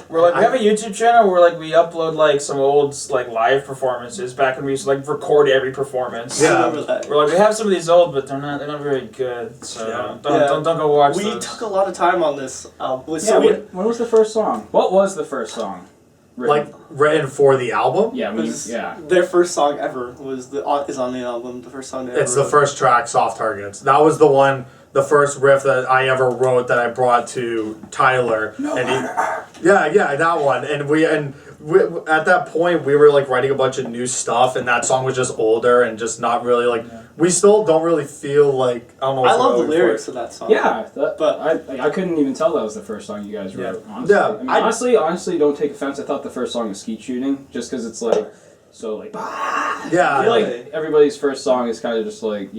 We're like, we have a YouTube channel where like we upload like some old like live performances back when we used to like record every performance. Yeah, I remember that. We're like, we have some of these old, but they're not very good. So don't go watch those. We took a lot of time on this. When was the first song? What was the first song? Like written for the album? Yeah, their first song ever is on the album. The first song they ever It's the first track, Soft Targets. That was the first riff that I ever wrote that I brought to Tyler. Yeah, that one. And we at that point we were like writing a bunch of new stuff, and that song was just older and just not really like. We still don't really feel like I don't know. I love the lyrics of that song. Yeah, but I couldn't even tell that was the first song you guys wrote. Honestly. Yeah, I mean, honestly, don't take offense. I thought the first song was Skeet Shooting, just because it's like so like. Yeah, I feel like everybody's first song is kind of just like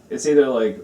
it's either like.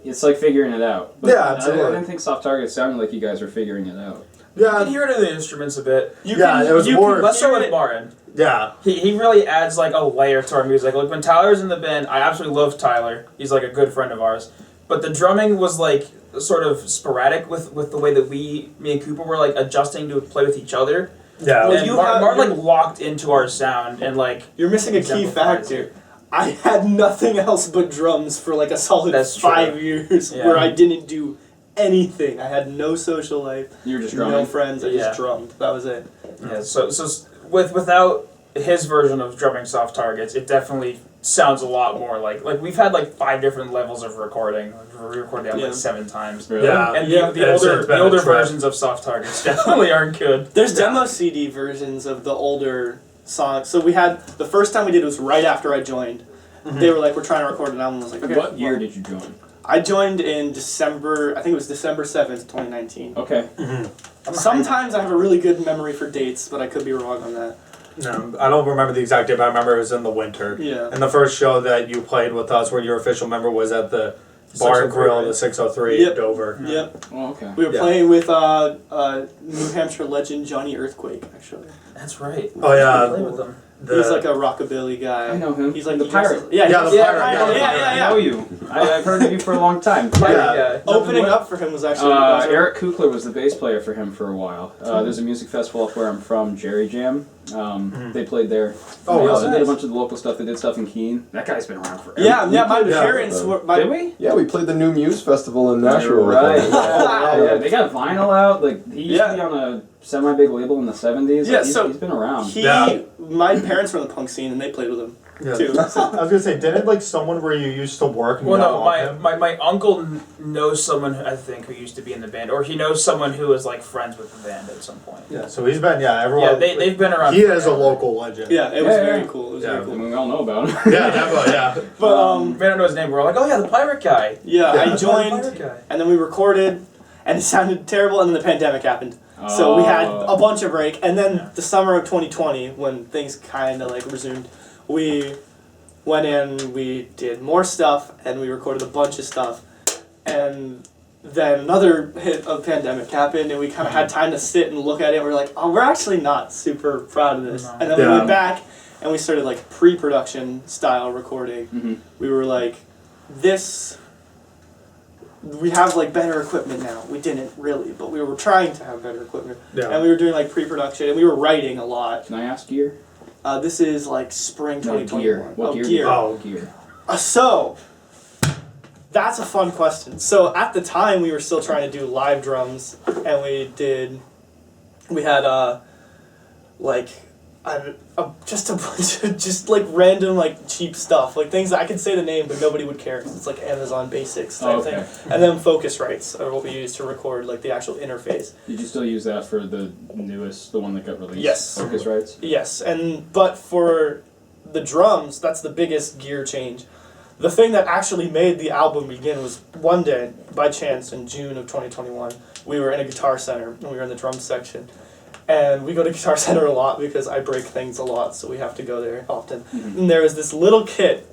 It's like figuring it out. But yeah, absolutely. I didn't think Soft Target sounded like you guys were figuring it out. Yeah, you can hear it in the instruments a bit. It was more. Let's start with Martin. Yeah. He really adds like a layer to our music. Like when Tyler's in the band, I absolutely love Tyler. He's like a good friend of ours. But the drumming was like sort of sporadic with the way that me and Cooper were like adjusting to play with each other. Yeah. And Martin like locked into our sound and like. You're missing a key factor. I had nothing else but drums for like a solid 5 years where I didn't do anything. I had no social life. You were just drumming? No friends. I just drummed. That was it. Yeah, so without his version of drumming Soft Targets, it definitely sounds a lot more like we've had like 5 different levels of recording. We recorded that like 7 times. Really? Yeah. And the older versions of Soft Targets definitely aren't good. There's demo CD versions of the older songs. So we had the first time we did it was right after I joined. Mm-hmm. They were like, "We're trying to record an album." I was like, "Okay." What year did you join? I joined in December. I think it was December 7th, 2019. Okay. Mm-hmm. Sometimes I have a really good memory for dates, but I could be wrong on that. No, I don't remember the exact date, but I remember it was in the winter. Yeah. And the first show that you played with us, where your official member was at the Bar and Grill, the 603 in Dover. Yep. Oh, okay. We were playing with New Hampshire legend Johnny Earthquake, actually. That's right. Oh yeah. Play with them. He's like a rockabilly guy. I know him. He's like the pirate. Yeah, the pirate. I know you. I've heard of you for a long time. Pirate guy. Opening up for him was actually Eric Kukler was the bass player for him for a while. There's a music festival up where I'm from, Jerry Jam. They played there. Oh, they also nice. did a bunch of the local stuff. They did stuff in Keene. That guy's been around forever. Yeah, my parents were... Did we? Yeah, we played the New Muse Festival in Nashville. Right. Yeah, they got vinyl out. Like he used to be on a semi-big label in the 70s. Yeah, He's been around. My parents were in the punk scene and they played with him. Yeah. Too. I was gonna say, didn't like someone where you used to work? Well, no, my uncle knows someone I think who used to be in the band, or he knows someone who is like friends with the band at some point. Yeah, so he's been everyone. Yeah, they've been around. He is a local legend. Yeah, it was very cool. It was very I cool. mean, we all know about him. Yeah, definitely. Yeah. But we don't know his name. We're like, oh yeah, the pirate guy. Yeah, I joined, the pirate guy. and then we recorded, and it sounded terrible, and then the pandemic happened. So we had a bunch of break, and then the summer of 2020, when things kind of like resumed, we went in, we did more stuff, and we recorded a bunch of stuff, and then another hit of pandemic happened, and we kind of had time to sit and look at it, and we were like, oh, we're actually not super proud of this. And then we went back, and we started like pre-production style recording. Mm-hmm. We were like, we have like better equipment now. We didn't really, but we were trying to have better equipment. Yeah. And we were doing like pre-production, and we were writing a lot. Can I ask gear? This is like spring 2021. Gear. What gear? Oh, gear. So, that's a fun question. So at the time, we were still trying to do live drums, and we had just a bunch of just like random like cheap stuff, like things that I could say the name but nobody would care because it's like Amazon Basics type thing. And then Focusrites are what we use to record like the actual interface. Did you still use that for the one that got released? Yes. Focusrites? Yes, but for the drums, that's the biggest gear change. The thing that actually made the album begin was one day, by chance, in June of 2021, we were in a Guitar Center and we were in the drum section. And we go to Guitar Center a lot because I break things a lot, so we have to go there often. Mm-hmm. And there was this little kit.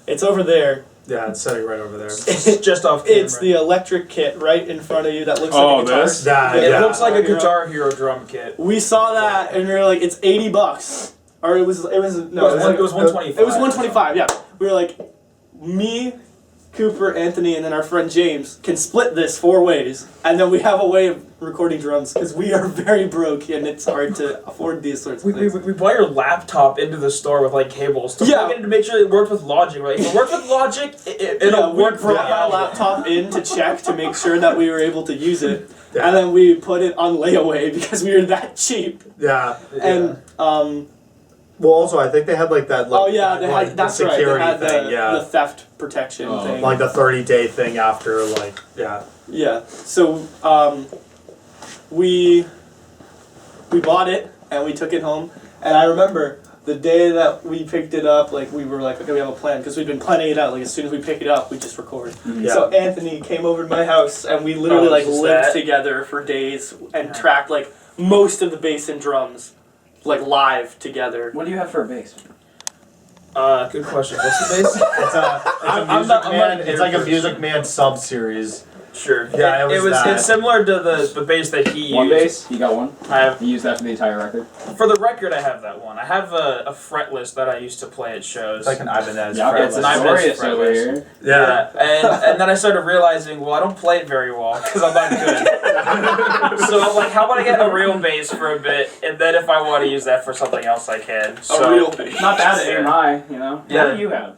It's over there. Yeah, it's sitting right over there. It's just off camera. It's the electric kit right in front of you that looks like a guitar. It looks like a Guitar Hero drum kit. We saw that and we were like, it's $80. Or it was 125. It was 125, yeah. We were like, me, Cooper, Anthony, and then our friend James can split this 4 ways, and then we have a way of recording drums because we are very broke and it's hard to afford these sorts of things. We brought your laptop into the store with like cables to plug it in to make sure it worked with Logic. Right? If it worked with Logic, it'll work. We brought my laptop in to check to make sure that we were able to use it, and then we put it on layaway because we were that cheap. Yeah. And well, also I think they had like that. Like, oh yeah, they like, had that's the security right. They had thing. the theft protection thing. Like the 30-day thing after, like Yeah. So we bought it and we took it home, and I remember the day that we picked it up, like we were like, okay, we have a plan because we'd been planning it out. Like as soon as we pick it up, we just record. Yeah. So Anthony came over to my house and we literally like lived together for days and tracked like most of the bass and drums, like live together. What do you have for a bass? Good question. What's the bass? It's like a Music Man sub-series. Sure. Yeah, It's similar to the bass that he used. One bass? You got one? I have. You used that for the entire record? For the record, I have that one. I have a fretless that I used to play at shows. It's like an Ibanez. Yeah, it's an Ibanez over here. Yeah. And then I started realizing, well, I don't play it very well because I'm not good. So I'm like, how about I get a real bass for a bit, and then if I want to use that for something else, I can. So, A real bass. Not bad at aim high, you know? Yeah. What do you have?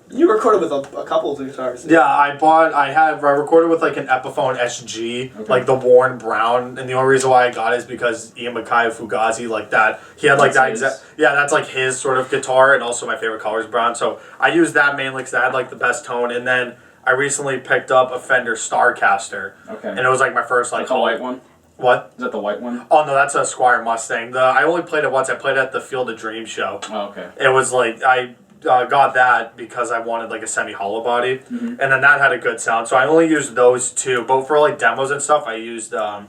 You recorded with a couple of guitars. Yeah, I recorded with like an Epiphone SG, like the worn brown, and the only reason why I got it is because Ian MacKay of Fugazi, like that, he had like that's that exact, that's like his sort of guitar, and also my favorite color is brown, so I used that mainly because I had like the best tone, and then I recently picked up a Fender Starcaster, and it was like my first like... Like the white one? What? Is that the white one? Oh no, that's a Squire Mustang. I only played it once. I played it at the Field of Dreams show. Oh, okay. It was like, I got that because I wanted like a semi-hollow body, and then that had a good sound. So I only used those two, but for like demos and stuff, I used I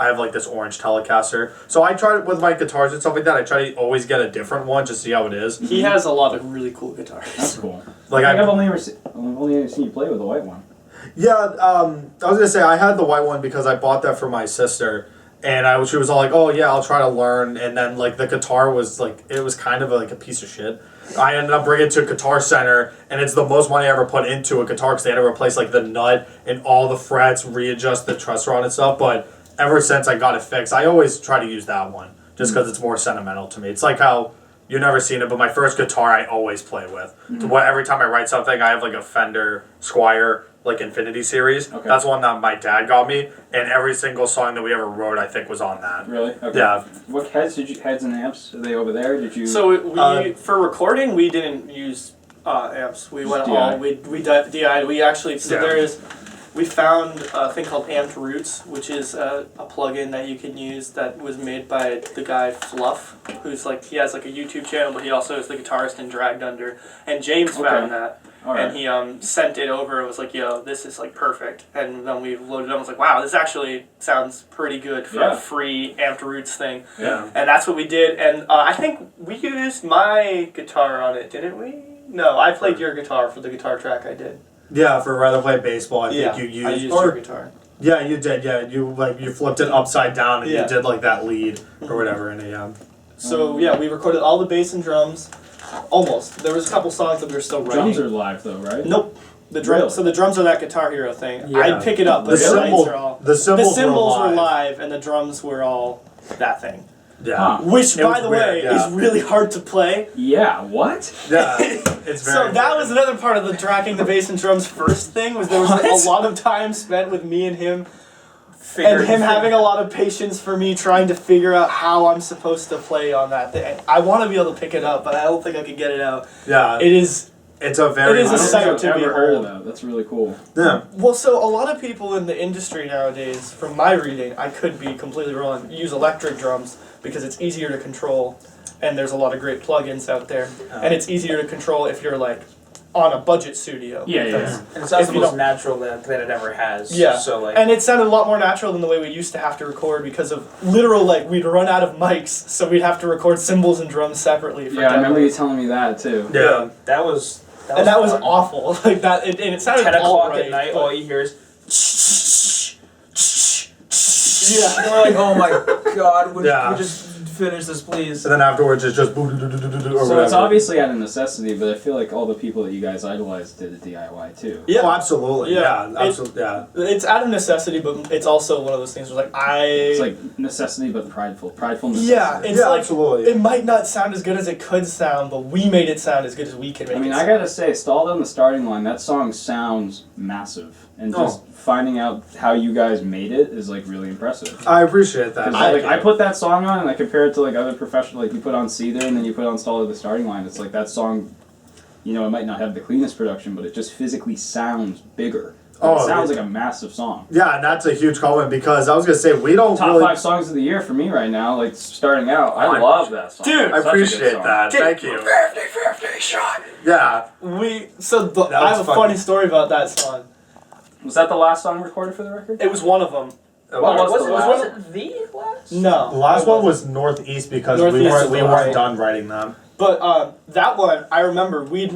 have like this orange Telecaster. So I tried with my guitars and stuff like that. I try to always get a different one just to see how it is. He has a lot of really cool guitars. That's cool. Like I've only ever seen you play with the white one. Yeah, I was gonna say I had the white one because I bought that for my sister. And she was all like, "Oh yeah, I'll try to learn." And then like the guitar was like, it was kind of like a piece of shit. I ended up bringing it to Guitar Center, and it's the most money I ever put into a guitar because they had to replace like the nut and all the frets, readjust the truss rod and stuff. But ever since I got it fixed, I always try to use that one just because it's more sentimental to me. It's like how you've never seen it, but my first guitar I always play with. Every time I write something, I have like a Fender Squire like Infinity series. Okay. That's one that my dad got me, and every single song that we ever wrote, I think, was on that. Really? Okay. Yeah. What heads and amps are they over there? Did you? So we for recording we didn't use amps. We went all we DI'd. We actually we found a thing called Amped Roots, which is a plugin that you can use that was made by the guy Fluff, who's like he has like a YouTube channel, but he also is the guitarist in Dragged Under. And James found that. Right. And he sent it over and was like, yo, this is like perfect. And then we loaded it up and was like, wow, this actually sounds pretty good for a free Amped Roots thing. Yeah. And that's what we did. And I think we used my guitar on it, didn't we? No, I played your guitar for the guitar track I did. Yeah, for Rather Play Baseball, I think you used... I used your guitar. Yeah, you did, yeah. You flipped it upside down and you did like that lead or whatever in a... So, yeah, we recorded all the bass and drums. Almost. There was a couple songs that we were still writing. Drums are live though, right? Nope. The drums. Really? So the drums are that Guitar Hero thing. Yeah. I'd pick it up, but the cymbals were live, and the drums were all that thing. Yeah. Which, by the way, is really hard to play. Yeah. What? Yeah. It's very. So that was another part of the tracking the bass and drums first thing. Was there was a lot of time spent with me and him. And him having a lot of patience for me trying to figure out how I'm supposed to play on that thing. I want to be able to pick it up, but I don't think I can get it out. Yeah. It's a sight to behold. That. That's really cool. Yeah. Well, so a lot of people in the industry nowadays, from my reading, I could be completely wrong, use electric drums because it's easier to control, and there's a lot of great plugins out there, and it's easier to control if you're like on a budget studio. Yeah. And it sounds the most natural that it ever has. Yeah. So like, and it sounded a lot more natural than the way we used to have to record because of literal, like, we'd run out of mics, so we'd have to record cymbals and drums separately. I remember you telling me that too. Yeah. That was awful. Like that, and it sounded 10 o'clock right, at night, all you hear is... Yeah. And we're like, oh my god, we just finish this, please. And then afterwards it's just or So whatever. it's obviously out of necessity, but I feel like all the people that you guys idolized did a DIY too. Yeah. Oh, absolutely. Yeah. Yeah, absolutely. Yeah. It's out of necessity, but it's also one of those things where like It's like necessity, but prideful necessity. Yeah, it's Yeah, like absolutely. it might not sound as good as it could sound, but we made it sound as good as we can make I mean, it I sound. gotta say, Stalled on the Starting Line, that song sounds massive. And just finding out how you guys made it is like really impressive. I appreciate that. 'Cause, I put that song on and I compare it to like other professional, like you put on Seether and then you put on Stalled at the Starting Line. It's like that song, you know, it might not have the cleanest production, but it just physically sounds bigger. Like, it sounds like a massive song. Yeah, and that's a huge compliment because I was gonna say we don't Top really. 5 songs of the year for me right now, like starting out. I I- love that song. Dude, I Such a good appreciate song. that. Thank you. 50-50 shot. Yeah. I That have was a funny story about that song. Was that the last song recorded for the record? It was one of them. Was it the last? No, The last it one wasn't. was Northeast because Northeast we is weren't the last weren't one. done writing them. But that one, I remember we'd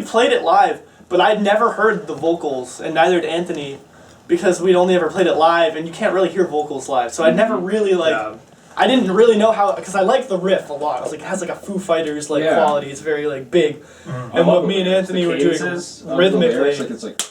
played it live, but I'd never heard the vocals, and neither had Anthony, because we'd only ever played it live, and you can't really hear vocals live. So I'd never really Yeah. I didn't really know how, because I like the riff a lot. I was like, it has like a Foo Fighters quality. It's very like big. I And love what me and the Anthony were doing cadences of the rhythmically. lyrics, like it's like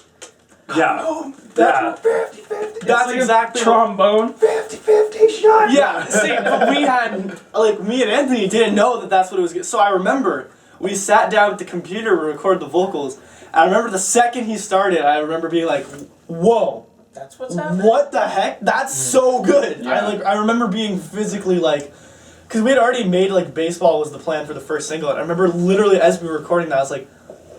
Yeah. That's it's like exactly a trombone. 50-50 shot. Yeah, see, but we had, like, me and Anthony didn't know that that's what it was. So I remember we sat down at the computer to record the vocals. I remember the second he started, I remember being like, whoa, That's what's happening. what the heck? That's so good. Yeah. I remember being physically like, because we had already made, like, Baseball was the plan for the first single. And I remember literally as we were recording that, I was like,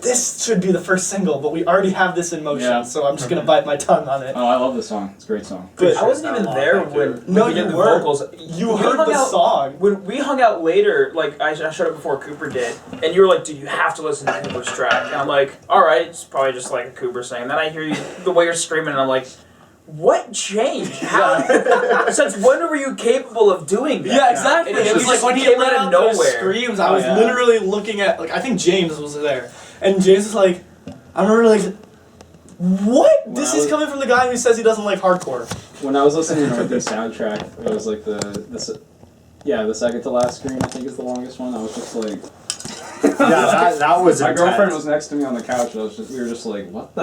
this should be the first single, but we already have this in motion, Yeah. so I'm just going to bite my tongue on it. Oh, I love this song. It's a great song. But I wasn't even there Thank you. when No, we did you the weren't. vocals. You We heard hung the out- song. When we hung out later, like I showed up before Cooper did, and you were like, "Dude, you have to listen to Cooper's track." And I'm like, "All right, it's probably just like a Cooper thing." And then I hear you the way you're screaming, and I'm like, "What changed? How? Since when were you capable of doing that?" Yeah, exactly. And It was just like when he came let out out of those nowhere. screams, I Oh, was yeah. literally looking at, like, I think James was there, and James was like, I remember like, what? When This I is was- coming from the guy who says he doesn't like hardcore. When I was listening to Northeast soundtrack, it was like the second to last screen. I think is the longest one. I was just like, Yeah, that was my intense. girlfriend was next to me on the couch. And we were just like, what the?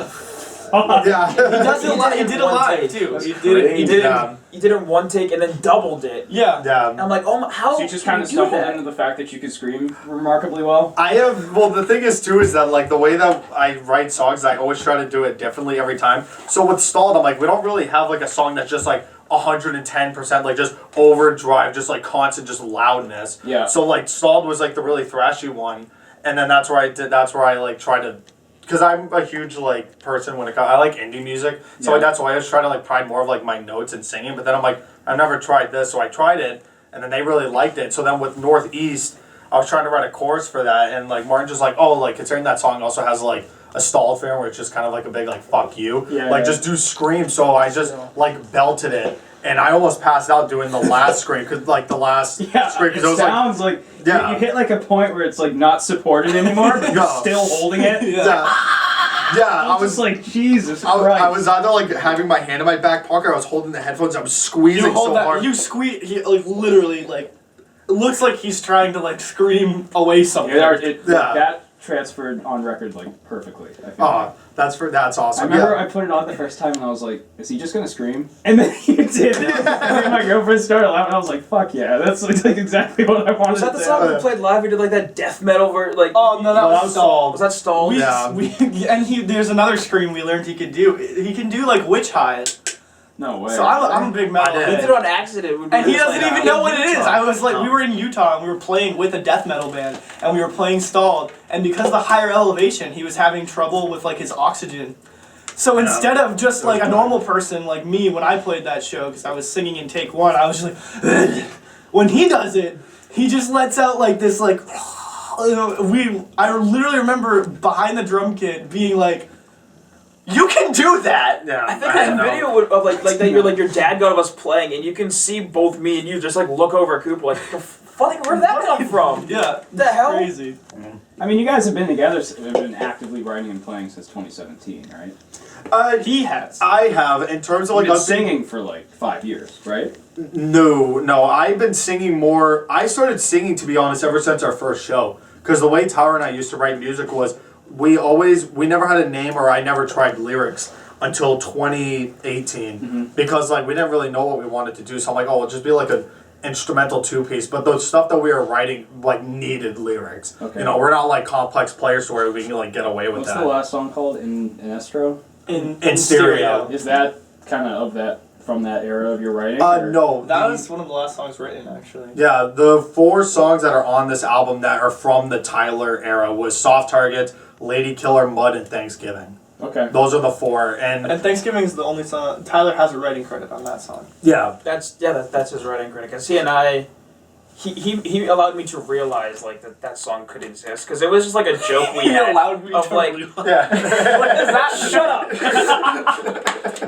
Yeah. He does it. He in did it one live take. too. That's He did it. He did it. Yeah. You did it in one take and then doubled it. Yeah. Yeah. And I'm like, "Oh my, how?" So you just can kind of you do stumbled that? into the fact that you could scream remarkably well. I have, well, the thing is, too, is that, like, the way that I write songs, I always try to do it differently every time. So with Stalled, I'm like, we don't really have, like, a song that's just, like, 110%, like, just overdrive, just, like, constant, just loudness. Yeah. So, like, Stalled was, like, the really thrashy one. And then that's where I, like, try to, because I'm a huge, like, person when it comes, I like indie music. So, like, Yeah. that's why I was trying to, like, pride more of, like, my notes and singing. But then I'm like, I've never tried this. So I tried it, and then they really liked it. So then with Northeast, I was trying to write a chorus for that, and like Martin just like, oh, like considering that song also has like a Stalled fan where it's just kind of like a big like fuck you, Yeah, like yeah. just do scream. So I just like belted it, and I almost passed out doing the last scream because like the last Yeah, scream it because it was like sounds like Yeah. you hit like a point where it's like not supported anymore, but you're Yeah. still holding it. yeah, I I was was like, Jesus I Christ. was either like having my hand in my back pocket, I was holding the headphones, I was squeezing You hold so that. hard. You squeeze. He like literally like. It looks like he's trying to like scream away something. Yeah. That transferred on record like perfectly. I feel Oh, like. that's I awesome. remember yeah. I put it on the first time and I was like, is he just gonna scream? And then he did. And then my girlfriend started laughing. I was like, fuck yeah, that's like exactly what I wanted Was that to the do. song we played live? We did like that death metal like. Oh no, that was Stalled. Was that Stalled? Yeah. There's another scream we learned he could do. He can do like witch highs. No way. So I'm a big metal I did. We head. did it on accident. When we And he were doesn't playing even know what it is. I was like, No. we were in Utah and we were playing with a death metal band and we were playing Stalled. And because of the higher elevation, he was having trouble with like his oxygen. So instead of just like a normal person like me when I played that show, because I was singing in take one, I was just like, when he does it, he just lets out like this like, I literally remember behind the drum kit being like, You can do that. Yeah, I think there's a know. video of like that your dad got of us playing, and you can see both me and you just like look over at Cooper like, fucking, where'd that come from? Yeah. The hell? Crazy. I mean, you guys have been together, have been actively writing and playing since 2017, right? He has. I have, in terms of You've like been us being- singing for like 5 years, right? No, I've been singing more. I started singing, to be honest, ever since our first show. Because the way Tyler and I used to write music was, we never had a name, or I never tried lyrics until 2018. Because like we didn't really know what we wanted to do. So I'm like, oh, it'll just be like an instrumental 2-piece. But the stuff that we were writing like needed lyrics. Okay. You know, we're not like complex players to where we can like get away with What's that. the last song called? In Estro? In stereo. Is that kind of that from that era of your writing? or- No. That was one of the last songs written, actually. Yeah, the 4 songs that are on this album that are from the Tyler era was Soft Target, Lady Killer, Mud, and Thanksgiving. Okay. Those are the 4, And Thanksgiving is the only song. Tyler has a writing credit on that song. yeah. That's his writing credit. Cause he and I, he allowed me to realize like that song could exist. Cause it was just like a joke we had of like, Yeah. what is that? Shut up.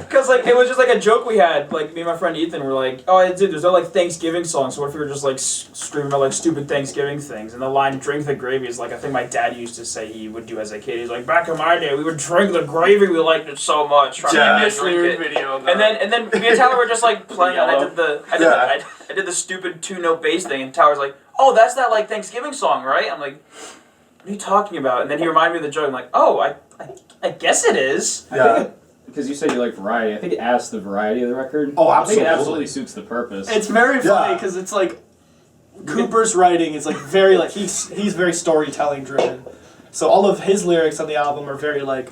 Cause like it was just like a joke we had. Like me and my friend Ethan were like, oh, dude, there's no like Thanksgiving song. So what if we were just like screaming about like stupid Thanksgiving things? And the line "drink the gravy" is like a thing my dad used to say he would do as a kid. He's like, back in my day, we would drink the gravy. We liked it so much. Yeah. Drink it. video. And then me and Tyler were just like playing, and Yeah. I did the stupid 2-note bass thing, and Tyler's like, oh, that's that like Thanksgiving song, right? I'm like, what are you talking about? And then he reminded me of the joke. I'm like, oh, I guess it is. Yeah. Because you said you like variety. I think it adds the variety of the record. Oh, I think it absolutely. absolutely suits the purpose. It's very funny Yeah. because it's like Cooper's writing is like very like he's very storytelling driven. So all of his lyrics on the album are very like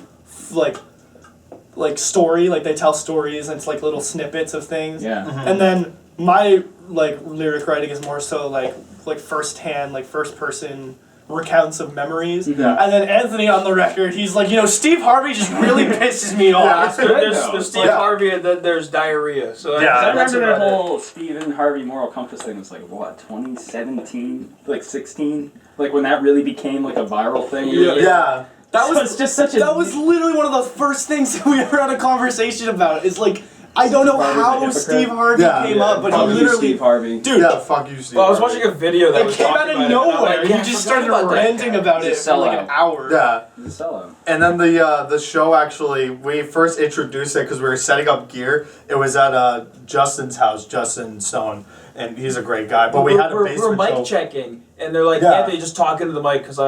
story, like they tell stories and it's like little snippets of things. yeah. And then my like lyric writing is more so like first hand, like first person recounts of memories. Yeah. And then Anthony on the record, he's like, Steve Harvey just really pisses me off. There's Steve Yeah. Harvey, and then there's diarrhea. So Yeah. I that's remember that about it. whole Stephen Harvey moral compass thing was like, what, 2017? Like 16? Like when that really became like a viral thing? Yeah. That So was it's just such a... That was literally one of the first things that we ever had a conversation about. Is like, I don't know Harvey's a how hypocrite. Steve Harvey Yeah. came up, but Fuck he you, literally, Steve Harvey. dude, Yeah, fuck you, Steve. Well, I was Harvey. watching a video that it was came out talking of about it, and I'm nowhere. like, yeah, He I just forgot started about that ranting guy. about He's it a for like sellout. an hour. Yeah. He's a sellout. And then the show actually, we first introduced it because we were setting up gear. It was at Justin's house, Justin Stone, and he's a great guy. But we had a we're basement mic show. checking, and they're like, Yeah. Anthony, just talking to the mic because we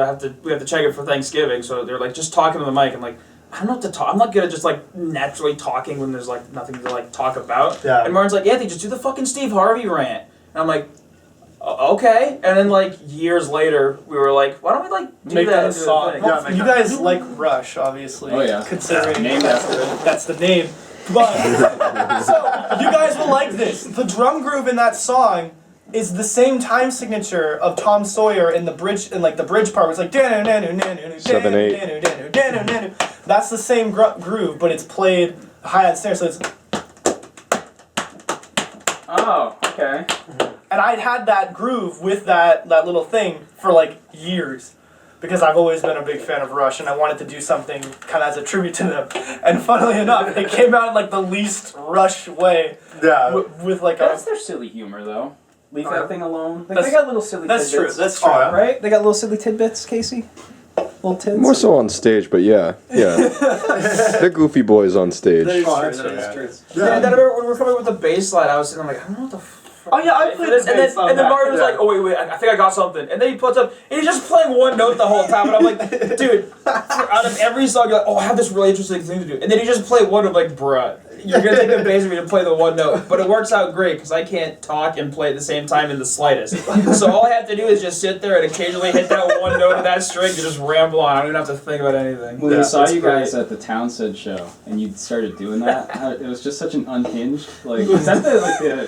have to check it for Thanksgiving. So they're like, just talking to the mic. I'm like, I don't know what to talk. I'm not good at just like naturally talking when there's like nothing to like talk about. Yeah. And Martin's like, Anthony, just do the fucking Steve Harvey rant. And I'm like, okay. And then like years later, we were like, why don't we like do Make that that a into a song. thing? Yeah, make You that- guys like Rush, obviously. Oh, yeah. Considering Yeah, named after it. that's the name. But so you guys will like this. The drum groove in that song is the same time signature of Tom Sawyer in the bridge, in like the bridge part. Where it's like 7/8. That's the same groove, but it's played hi-hat snare. So it's Oh, okay. and I'd had that groove with that little thing for like years. Because I've always been a big fan of Rush, and I wanted to do something kind of as a tribute to them. And funnily enough, it came out in like the least Rush way, Yeah. with like That's a. their silly humor, though. Leave Oh, that yeah. thing alone. Like, That's- they got little silly That's true. tidbits. That's true. Oh, yeah. Right? They got little silly tidbits, Casey? Little tidbits? More so on stage, but yeah. They're goofy boys on stage. That is Oh, true. that's That true, is yeah. true. Yeah, then I remember when we were coming up with the bass line, I was sitting there like, I don't know what the fuck. Oh, yeah, I for played this. the And then, bass on and then that. Martin was Yeah. like, oh, wait, I think I got something. And then he puts up, and he's just playing one note the whole time. And I'm like, dude, out of every song, you're like, oh, I have this really interesting thing to do. And then he just played one of like, bruh, you're going to take the bass of me to play the one note. But it works out great because I can't talk and play at the same time in the slightest. So all I have to do is just sit there and occasionally hit that one note of that string and just ramble on. I don't even have to think about anything. When Yeah, we saw it's you great. guys at the Townsend show and you started doing that, it was just such an unhinged. Like, is that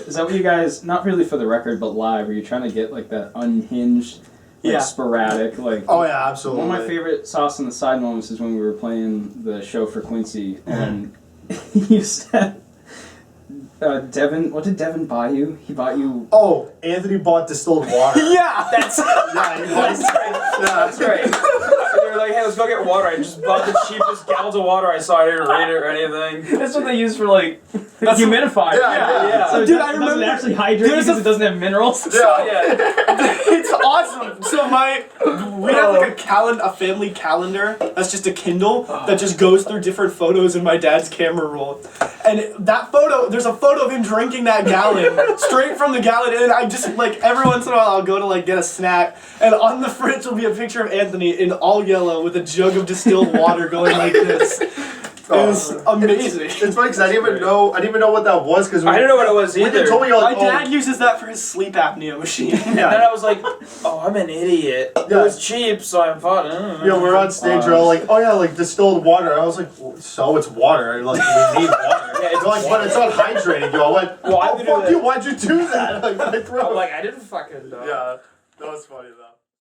is that what you guys? Not really for the record, but live. Were you trying to get like that unhinged, like Yeah. sporadic, like? Oh yeah, absolutely. One of my favorite sauce on the side moments is when we were playing the show for Quincy and you said, Devin, what did Devin buy you? He bought you. Oh, Anthony bought distilled water. Yeah, that's. Yeah, he bought. That's great. There be like, hey, let's go get water. I just bought the cheapest gallons of water I saw. I didn't rate it or anything. That's what they use for like humidifier. Yeah. So Dude, I it doesn't remember actually hydrate there's because it doesn't have minerals. It's awesome. So we have like a family calendar that's just a Kindle that just goes through different photos in my dad's camera roll. And that photo, there's a photo of him drinking that gallon straight from the gallon. And I just like every once in a while I'll go to like get a snack, and on the fridge will be a picture of Anthony in all yellow with a jug of distilled water going like this. It was amazing. It's funny because I didn't even know what that was because I didn't know what it was either. When you told me, My dad uses that for his sleep apnea machine. And then I was like, oh, I'm an idiot. It was cheap, so I thought, Yeah, we're on stage, we're all like, oh yeah, like distilled water. I was like, so it's water. Like, we need water. Yeah, it's like, but it's not hydrating. I went, Well, I oh, did fuck that. you, why'd you do that? Like, my throat. I'm like, I didn't fucking know. Yeah, that was funny though.